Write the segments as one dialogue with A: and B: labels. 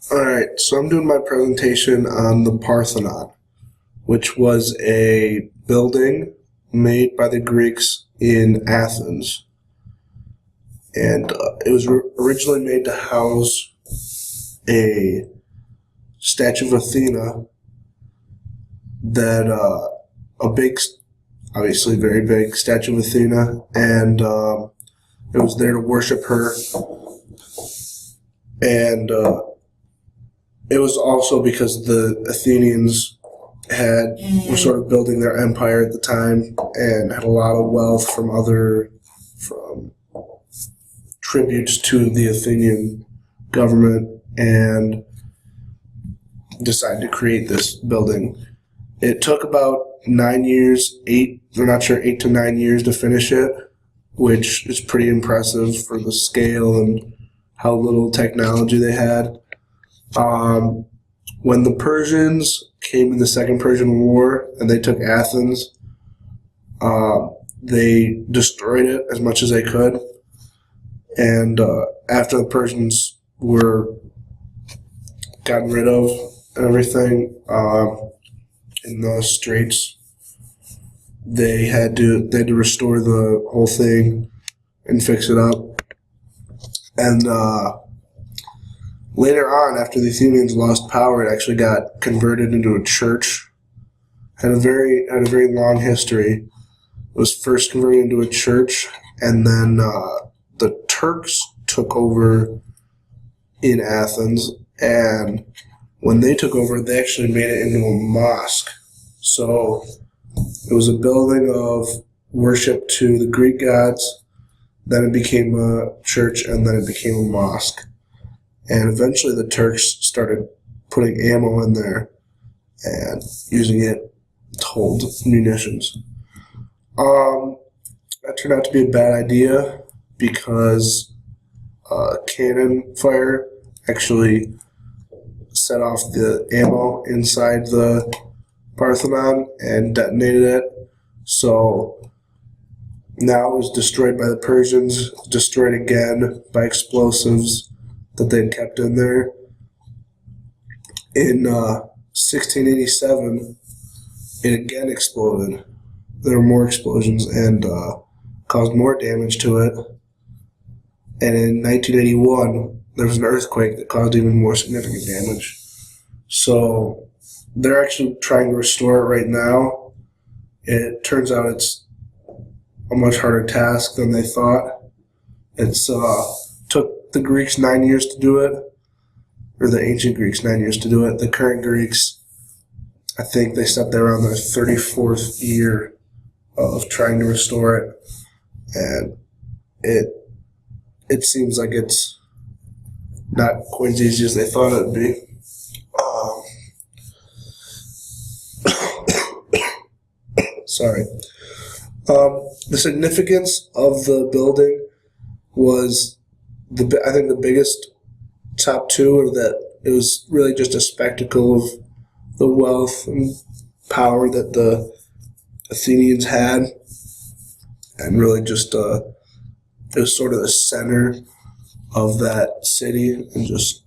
A: Alright, so I'm doing my presentation on the Parthenon, which was a building made by the Greeks in Athens. And it was originally made to house a statue of Athena that, a big, obviously very big statue of Athena, and it was there to worship her. And it was also because the Athenians were sort of building their empire at the time and had a lot of wealth from tributes to the Athenian government, and decided to create this building. It took about 9 years, 8 to 9 years to finish it, which is pretty impressive for the scale and how little technology they had. When the Persians came in the Second Persian War and they took Athens, they destroyed it as much as they could. And after the Persians were gotten rid of and everything in the Straits, they had to restore the whole thing and fix it up. And later on, after the Athenians lost power, it actually got converted into a church. Had a very long history. It was first converted into a church, and then the Turks took over in Athens, and when they took over, they actually made it into a mosque. So it was a building of worship to the Greek gods, then it became a church, and then it became a mosque. And eventually the Turks started putting ammo in there and using it to hold munitions. That turned out to be a bad idea because cannon fire actually set off the ammo inside the Parthenon and detonated it. So now it was destroyed by the Persians, destroyed again by explosives that they'd kept in there. In 1687, it again exploded. There were more explosions and caused more damage to it. And in 1981, there was an earthquake that caused even more significant damage. So they're actually trying to restore it right now. It turns out it's a much harder task than they thought. It's took the Greeks 9 years to do it, or the ancient Greeks 9 years to do it. The current Greeks, I think they said they're on their 34th year of trying to restore it, and it seems like it's not quite as easy as they thought it would be. Sorry. The significance of the building was, I think the biggest top two are that it was really just a spectacle of the wealth and power that the Athenians had, and really just it was sort of the center of that city, and just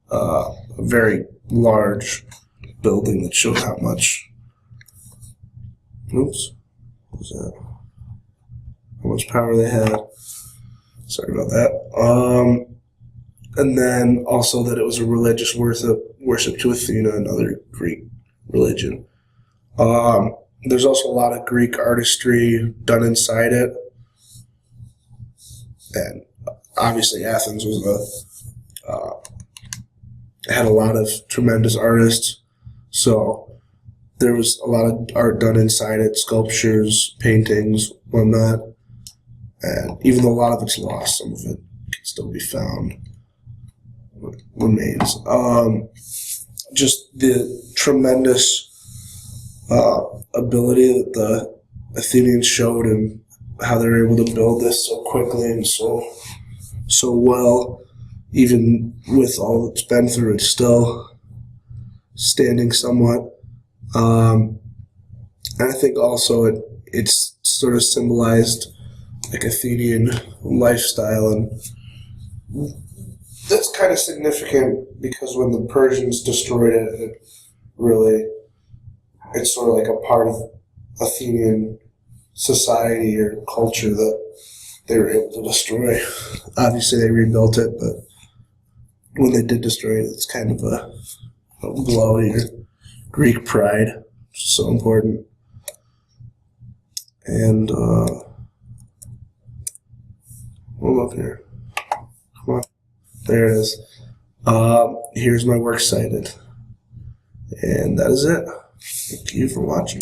A: a very large building that showed how much. Oops, what was that? How much power they had. Sorry about that. And then also that it was a religious worship to Athena, another Greek religion. There's also a lot of Greek artistry done inside it. And obviously Athens was had a lot of tremendous artists. So there was a lot of art done inside it, sculptures, paintings, whatnot. And even though a lot of it's lost, some of it can still be found, remains. Just the tremendous ability that the Athenians showed, and how they were able to build this so quickly and so well, even with all it's been through, it's still standing somewhat. And I think also it's sort of symbolized like Athenian lifestyle and that's kind of significant because when the Persians destroyed it, it's sort of like a part of Athenian society or culture that they were able to destroy. Obviously, they rebuilt it, but when they did destroy it, it's kind of a blow to your Greek pride, which is so important. And hold up here. Come on. There it is. Here's my works cited. And that is it. Thank you for watching.